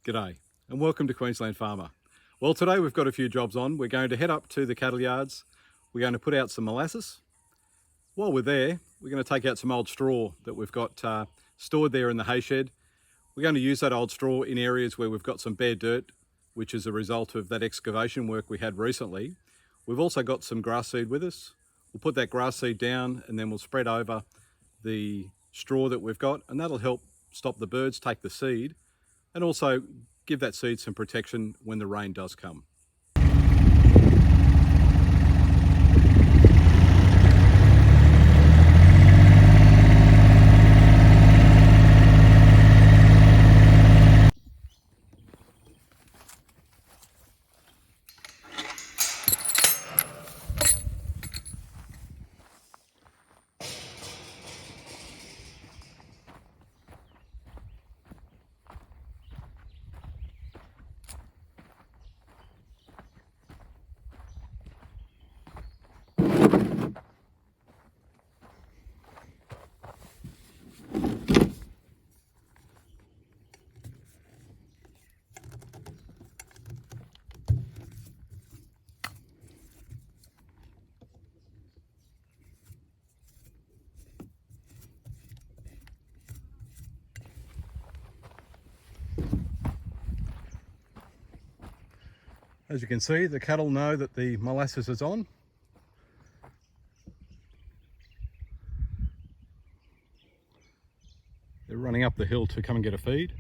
G'day and welcome to Queensland Farmer. Well, today we've got a few jobs on. We're going to head up to the cattle yards. We're going to put out some molasses. While we're there, we're going to take out some old straw that we've got stored there in the hay shed. We're going to use that old straw in areas where we've got some bare dirt, which is a result of that excavation work we had recently. We've also got some grass seed with us. We'll put that grass seed down and then we'll spread over the straw that we've got, and that'll help stop the birds take the seed and also give that seed some protection when the rain does come. As you can see, the cattle know that the molasses is on. They're running up the hill to come and get a feed.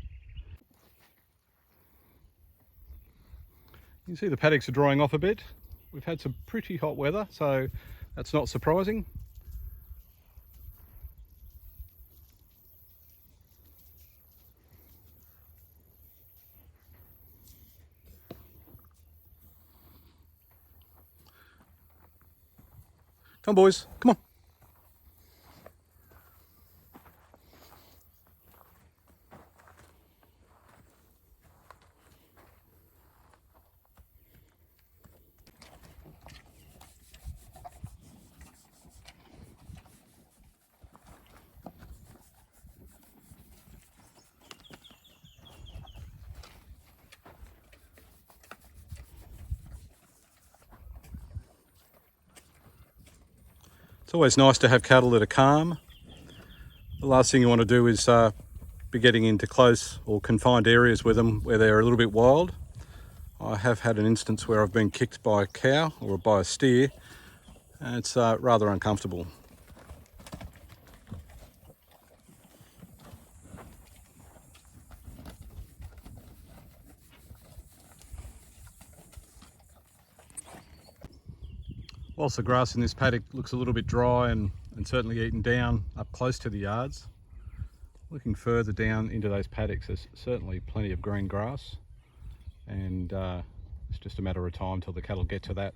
You can see the paddocks are drying off a bit. We've had some pretty hot weather, so that's not surprising. Come on, boys, come on. It's always nice to have cattle that are calm. The last thing you want to do is be getting into close or confined areas with them where they're a little bit wild. I have had an instance where I've been kicked by a cow or by a steer, and it's rather uncomfortable. Whilst the grass in this paddock looks a little bit dry and certainly eaten down up close to the yards, looking further down into those paddocks, there's certainly plenty of green grass, and it's just a matter of time till the cattle get to that.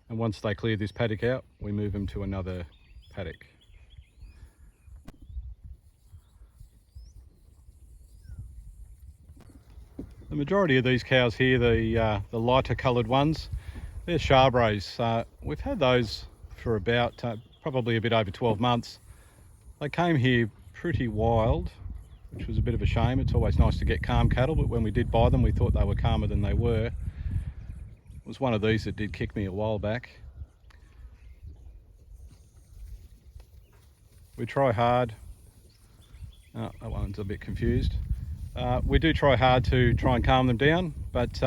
And once they clear this paddock out, we move them to another paddock. The majority of these cows here, the lighter coloured ones, they're Charbres. We've had those for about probably a bit over 12 months. They came here pretty wild, which was a bit of a shame. It's always nice to get calm cattle, but when we did buy them, we thought they were calmer than they were. It was one of these that did kick me a while back. We try hard. Oh, that one's a bit confused. We do try hard to try and calm them down, but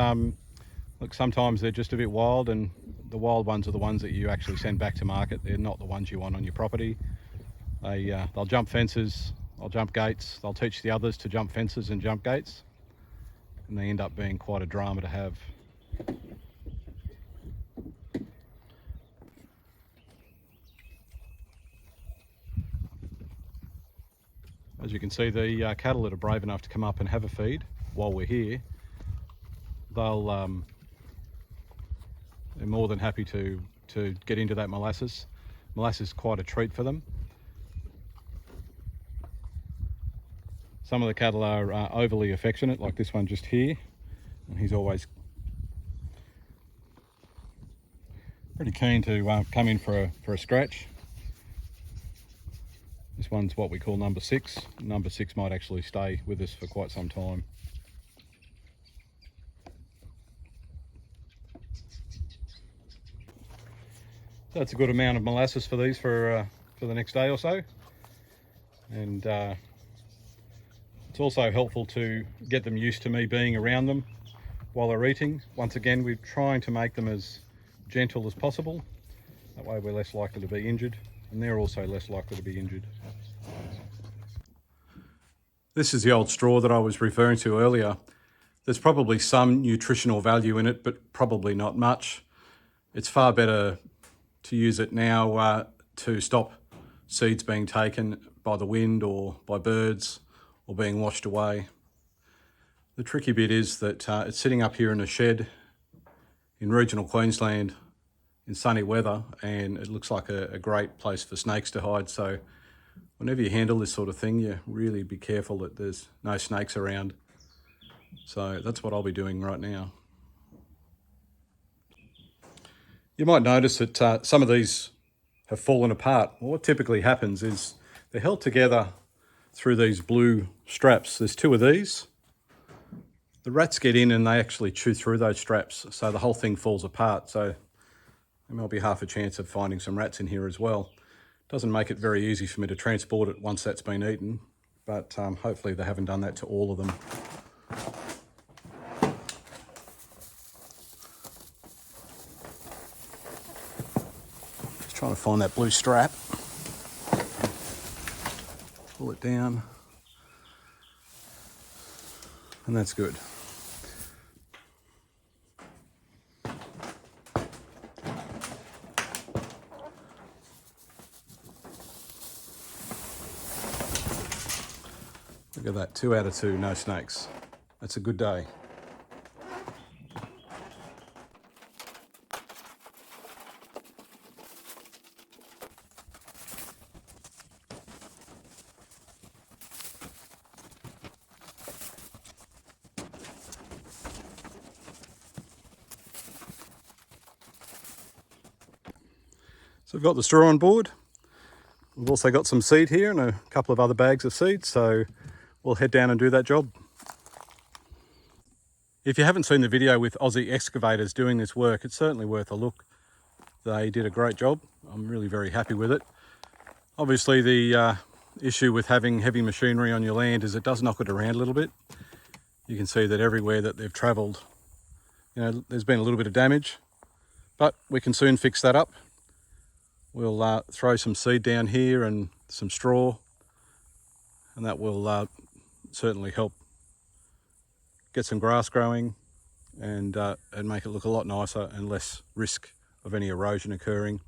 look, sometimes they're just a bit wild, and the wild ones are the ones that you actually send back to market. They're not the ones you want on your property. They'll jump fences, they'll jump gates, they'll teach the others to jump fences and jump gates, and they end up being quite a drama to have. As you can see, the cattle that are brave enough to come up and have a feed while we're here, they're more than happy to get into that molasses. Molasses is quite a treat for them. Some of the cattle are overly affectionate, like this one just here, and he's always pretty keen to come in for a scratch. This one's what we call number 6. Number 6 might actually stay with us for quite some time. That's a good amount of molasses for these for the next day or so. And it's also helpful to get them used to me being around them while they're eating. Once again, we're trying to make them as gentle as possible. That way we're less likely to be injured, and they're also less likely to be injured. This is the old straw that I was referring to earlier. There's probably some nutritional value in it, but probably not much. It's far better to use it now to stop seeds being taken by the wind or by birds or being washed away. The tricky bit is that it's sitting up here in a shed in regional Queensland in sunny weather, and it looks like a great place for snakes to hide. So whenever you handle this sort of thing, you really be careful that there's no snakes around. So that's what I'll be doing right now. You might notice that some of these have fallen apart. Well, what typically happens is they're held together through these blue straps. There's two of these. The rats get in and they actually chew through those straps, so the whole thing falls apart. So there might be half a chance of finding some rats in here as well. Doesn't make it very easy for me to transport it once that's been eaten, but hopefully they haven't done that to all of them. Just trying to find that blue strap. Pull it down. And that's good. Look at that, 2 out of 2, no snakes. That's a good day. So we've got the straw on board. We've also got some seed here and a couple of other bags of seed, so we'll head down and do that job. If you haven't seen the video with Aussie excavators doing this work, it's certainly worth a look. They did a great job. I'm really very happy with it. Obviously the issue with having heavy machinery on your land is it does knock it around a little bit. You can see that everywhere that they've travelled, there's been a little bit of damage, but we can soon fix that up. We'll throw some seed down here and some straw, and that will certainly help get some grass growing and make it look a lot nicer and less risk of any erosion occurring.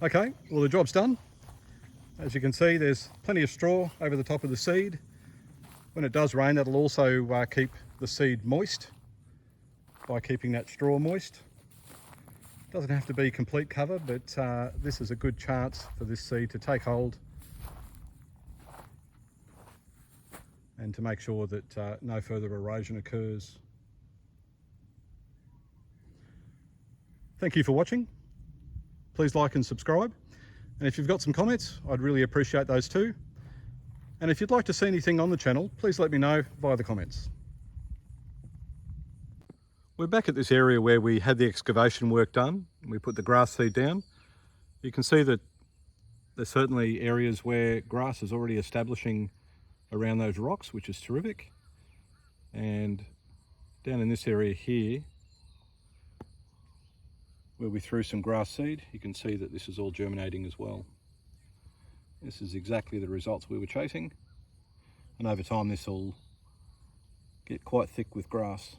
Okay, well the job's done. As you can see, there's plenty of straw over the top of the seed. When it does rain, that'll also keep the seed moist by keeping that straw moist. Doesn't have to be complete cover, but this is a good chance for this seed to take hold and to make sure that no further erosion occurs. Thank you for watching. Please like and subscribe. And if you've got some comments, I'd really appreciate those too. And if you'd like to see anything on the channel, please let me know via the comments. We're back at this area where we had the excavation work done. We put the grass seed down. You can see that there's certainly areas where grass is already establishing around those rocks, which is terrific. And down in this area here, where we threw some grass seed, you can see that this is all germinating as well. This is exactly the results we were chasing, and over time this will get quite thick with grass.